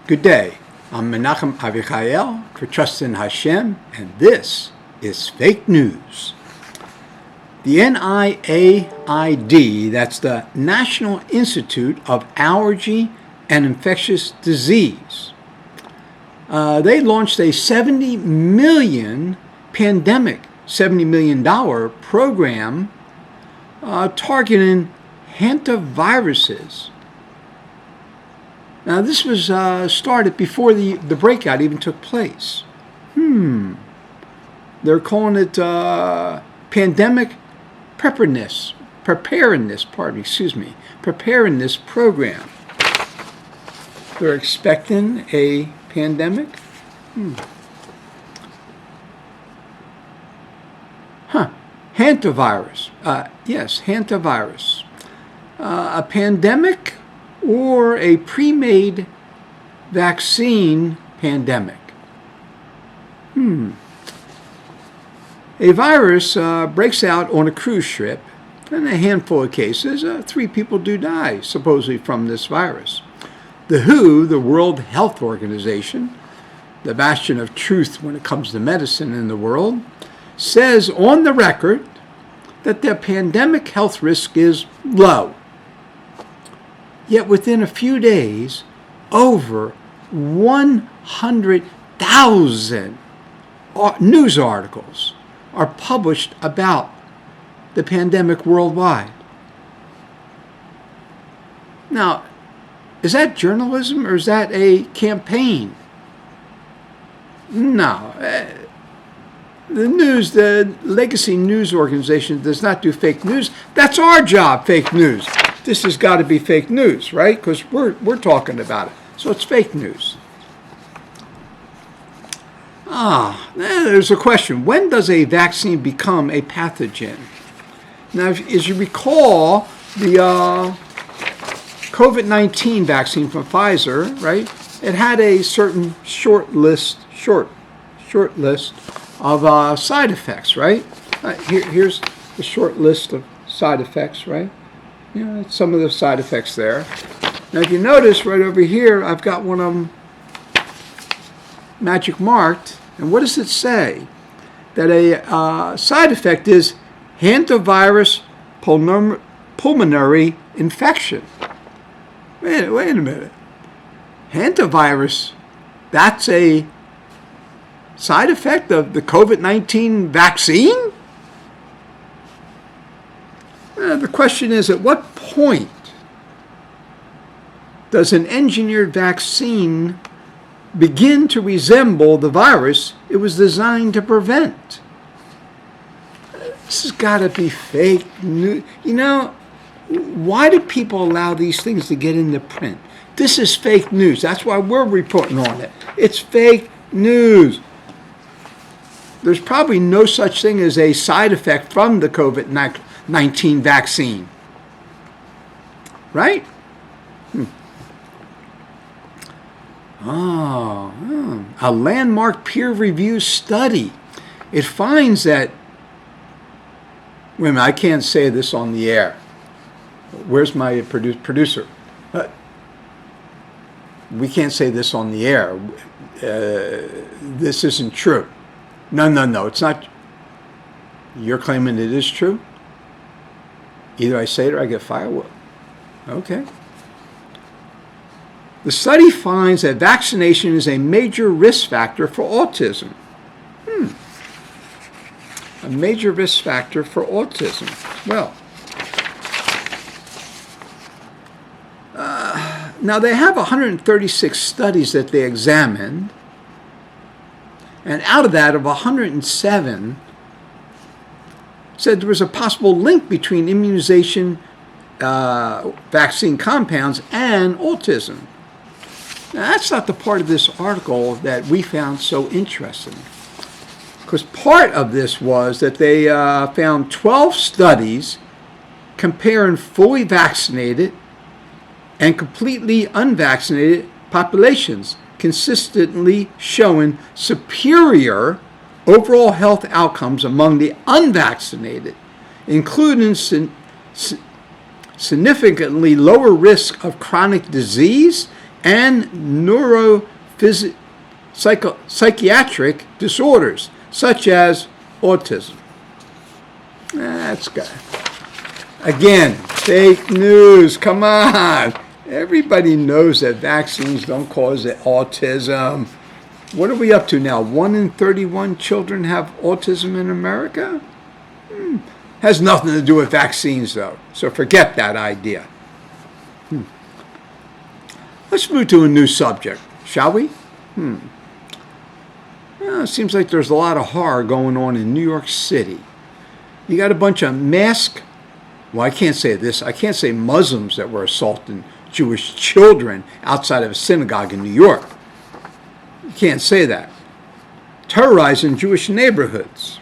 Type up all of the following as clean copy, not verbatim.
Good day. I'm Menachem Avichael for Trust in HaShem, and this is Fake News. The NIAID, that's the National Institute of Allergy and Infectious Disease, they launched a $70 million program targeting hantaviruses. Now, this was started before the breakout even took place. They're calling it pandemic preparedness program. They're expecting a pandemic? Hantavirus. Yes, hantavirus. A pandemic or a pre-made vaccine pandemic. A virus breaks out on a cruise ship. In a handful of cases, 3 people do die, supposedly from this virus. The WHO, the World Health Organization, the bastion of truth when it comes to medicine in the world, says on the record that the pandemic health risk is low. Yet within a few days, over 100,000 news articles are published about the pandemic worldwide. Now, is that journalism or is that a campaign? No. The legacy news organization does not do fake news. That's our job, fake news. This has got to be fake news, right? Because we're talking about it. So it's fake news. There's a question. When does a vaccine become a pathogen? Now, as you recall, the COVID-19 vaccine from Pfizer, right? It had a certain short list of side effects, right? Here's the short list of side effects, right? Some of the side effects there. Now, if you notice right over here, I've got one of them magic marked. And what does it say? That a side effect is hantavirus pulmonary infection. Wait a minute. Hantavirus, that's a side effect of the COVID-19 vaccine? The question is, at what point does an engineered vaccine begin to resemble the virus it was designed to prevent? This has got to be fake news. Why do people allow these things to get into print? This is fake news. That's why we're reporting on it. It's fake news. There's probably no such thing as a side effect from the COVID-19 vaccine. Right? A landmark peer-reviewed study. It finds that, wait a minute, I can't say this on the air. Where's my producer? We can't say this on the air. This isn't true. No, it's not. You're claiming it is true? Either I say it or I get fired. Okay. The study finds that vaccination is a major risk factor for autism. A major risk factor for autism. Well, now they have 136 studies that they examined, and out of that, of 107, said there was a possible link between immunization vaccine compounds and autism. Now, that's not the part of this article that we found so interesting. Because part of this was that they found 12 studies comparing fully vaccinated and completely unvaccinated populations, consistently showing superior overall health outcomes among the unvaccinated, including significantly lower risk of chronic disease and psychiatric disorders, such as autism. That's good. Again, fake news. Come on. Everybody knows that vaccines don't cause autism. What are we up to now? 1 in 31 children have autism in America? Has nothing to do with vaccines, though. So forget that idea. Let's move to a new subject, shall we? Well, it seems like there's a lot of horror going on in New York City. You got a bunch of I can't say this. I can't say Muslims that were assaulting Jewish children outside of a synagogue in New York. You can't say that. Terrorizing Jewish neighborhoods.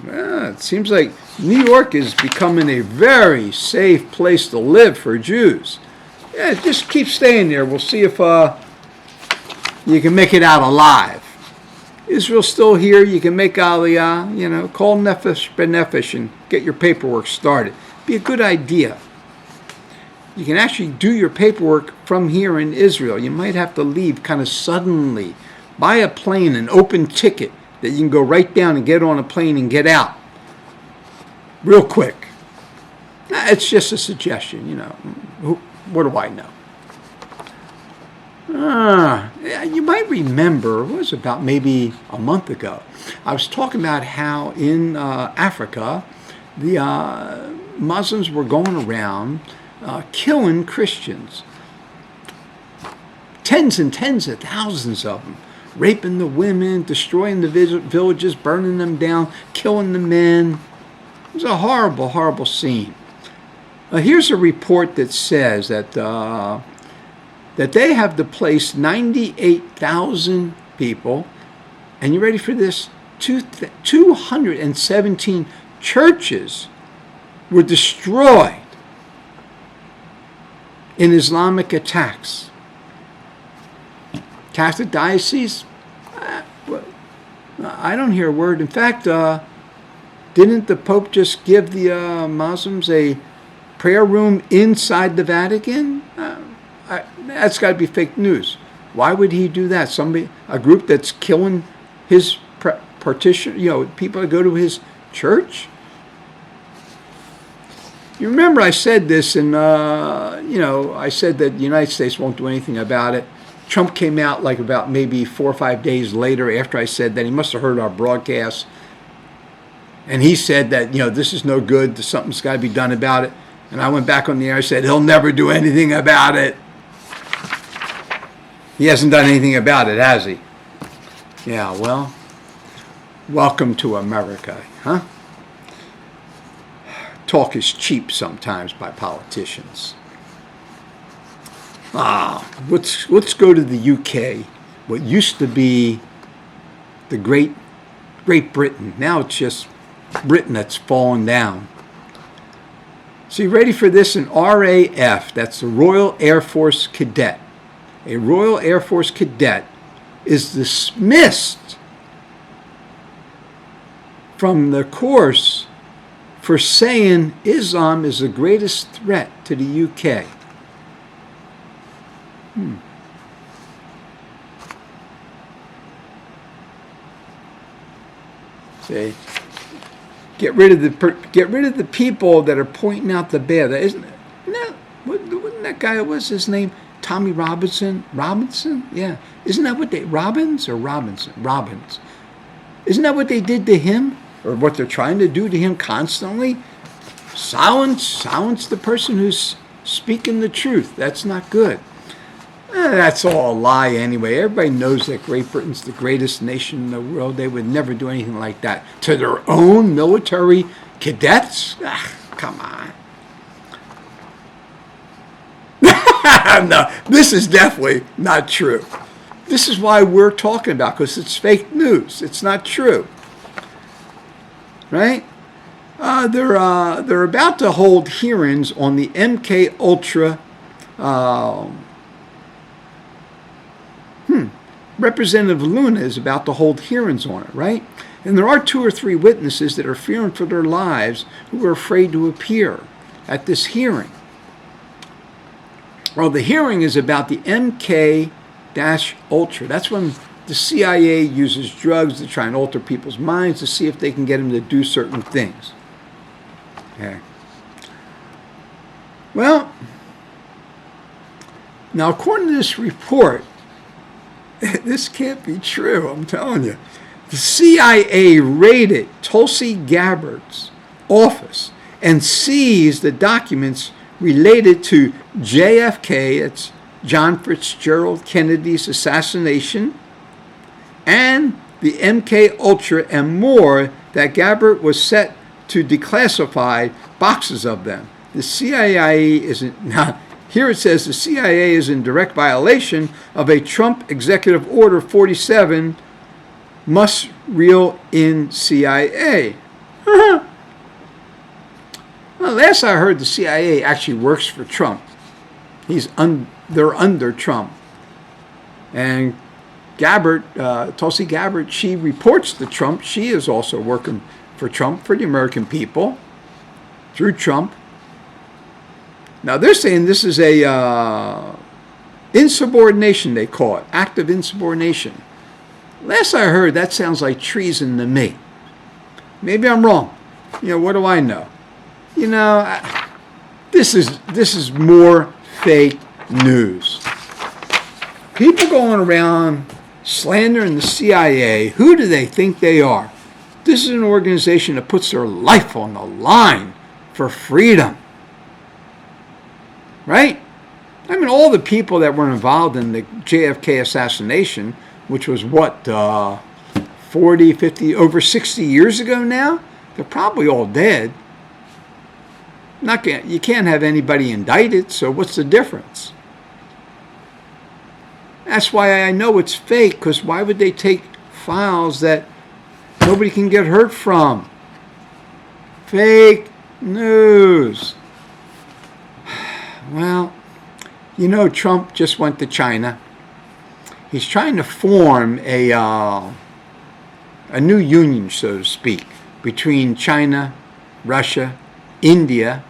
Well, it seems like New York is becoming a very safe place to live for Jews. Yeah, just keep staying there. We'll see if you can make it out alive. Israel's still here. You can make Aliyah. Call Nefesh B'Nefesh and get your paperwork started. Be a good idea. You can actually do your paperwork from here in Israel. You might have to leave kind of suddenly. Buy a plane, an open ticket that you can go right down and get on a plane and get out real quick. It's just a suggestion, What do I know? You might remember, it was about maybe a month ago, I was talking about how in Africa, the Muslims were going around killing Christians. Tens and tens of thousands of them. Raping the women, destroying the villages, burning them down, killing the men. It was a horrible, horrible scene. Here's a report that says that they have displaced 98,000 people, and you ready for this? 217 churches were destroyed in Islamic attacks. Catholic diocese? I don't hear a word. In fact, didn't the Pope just give the Muslims a prayer room inside the Vatican? That's got to be fake news. Why would he do that? A group that's killing his people that go to his church? You remember I said this, and I said that the United States won't do anything about it. Trump came out like about maybe 4 or 5 days later after I said that. He must have heard our broadcast. And he said that, this is no good. Something's got to be done about it. And I went back on the air and said, he'll never do anything about it. He hasn't done anything about it, has he? Yeah, well, welcome to America, huh? Talk is cheap sometimes by politicians. Let's go to the UK. What used to be the Great Britain. Now it's just Britain that's fallen down. So you ready for this? An RAF, that's the Royal Air Force Cadet. A Royal Air Force Cadet is dismissed from the course for saying Islam is the greatest threat to the UK. See, get rid of the people that are pointing out the bad. Wasn't that guy? What's his name? Tommy Robinson? Robinson? Yeah. Isn't that what Robbins? Isn't that what they did to him? Or what they're trying to do to him constantly? Silence the person who's speaking the truth. That's not good. That's all a lie anyway. Everybody knows that Great Britain's the greatest nation in the world. They would never do anything like that to their own military cadets. Come on. No, this is definitely not true. This is why we're talking about, because it's fake news. It's not true. Right? They're about to hold hearings on the MK Ultra. Representative Luna is about to hold hearings on it, right? And there are 2 or 3 witnesses that are fearing for their lives who are afraid to appear at this hearing. Well, the hearing is about the MK-Ultra. That's when the CIA uses drugs to try and alter people's minds to see if they can get them to do certain things. Okay. Well, now according to this report, this can't be true, I'm telling you. The CIA raided Tulsi Gabbard's office and seized the documents related to JFK, that's John Fitzgerald Kennedy's assassination, and the MK Ultra and more that Gabbard was set to declassify boxes of them. The CIA isn't now. Here it says the CIA is in direct violation of a Trump Executive Order 47, must reel in CIA. Well, last I heard, the CIA actually works for Trump. They're under Trump. And Gabbard, Tulsi Gabbard, she reports to Trump. She is also working for Trump, for the American people, through Trump. Now they're saying this is a insubordination, they call it, act of insubordination. Last I heard, that sounds like treason to me. Maybe I'm wrong. What do I know? This is more fake news. People going around slandering the CIA. Who do they think they are? This is an organization that puts their life on the line for freedom. Right? I mean, all the people that were involved in the JFK assassination, which was what, 40, 50, over 60 years ago now? They're probably all dead. You can't have anybody indicted, so what's the difference? That's why I know it's fake, because why would they take files that nobody can get hurt from? Fake news. Well, Trump just went to China. He's trying to form a new union, so to speak, between China, Russia, India,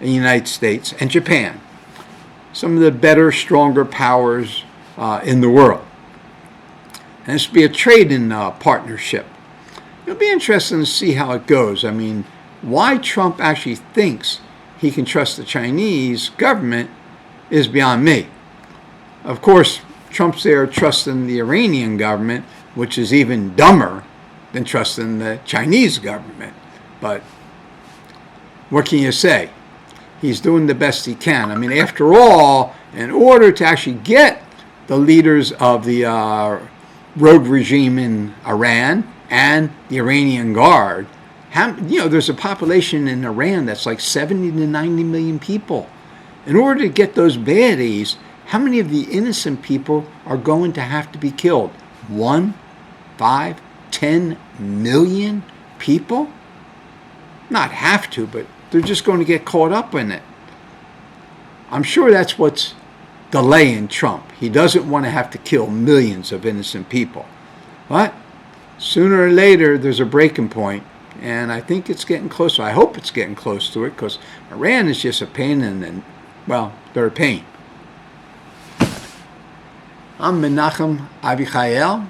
and the United States, and Japan. Some of the better, stronger powers in the world. And this will be a trading partnership. It'll be interesting to see how it goes. I mean, why Trump actually thinks he can trust the Chinese government is beyond me. Of course, Trump's there trusting the Iranian government, which is even dumber than trusting the Chinese government. But what can you say? He's doing the best he can. I mean, after all, in order to actually get the leaders of the rogue regime in Iran and the Iranian Guard, there's a population in Iran that's like 70 to 90 million people. In order to get those baddies, how many of the innocent people are going to have to be killed? 1, 5, 10 million people? Not have to, but they're just going to get caught up in it. I'm sure that's what's delaying Trump. He doesn't want to have to kill millions of innocent people. But sooner or later, there's a breaking point. And I think it's getting closer. I hope it's getting close to it, because Iran is just a pain, they're a pain. I'm Menachem Avichael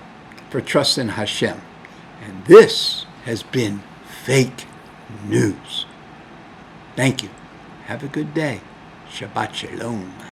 for Trust in HaShem. And this has been Fake News. Thank you. Have a good day. Shabbat Shalom.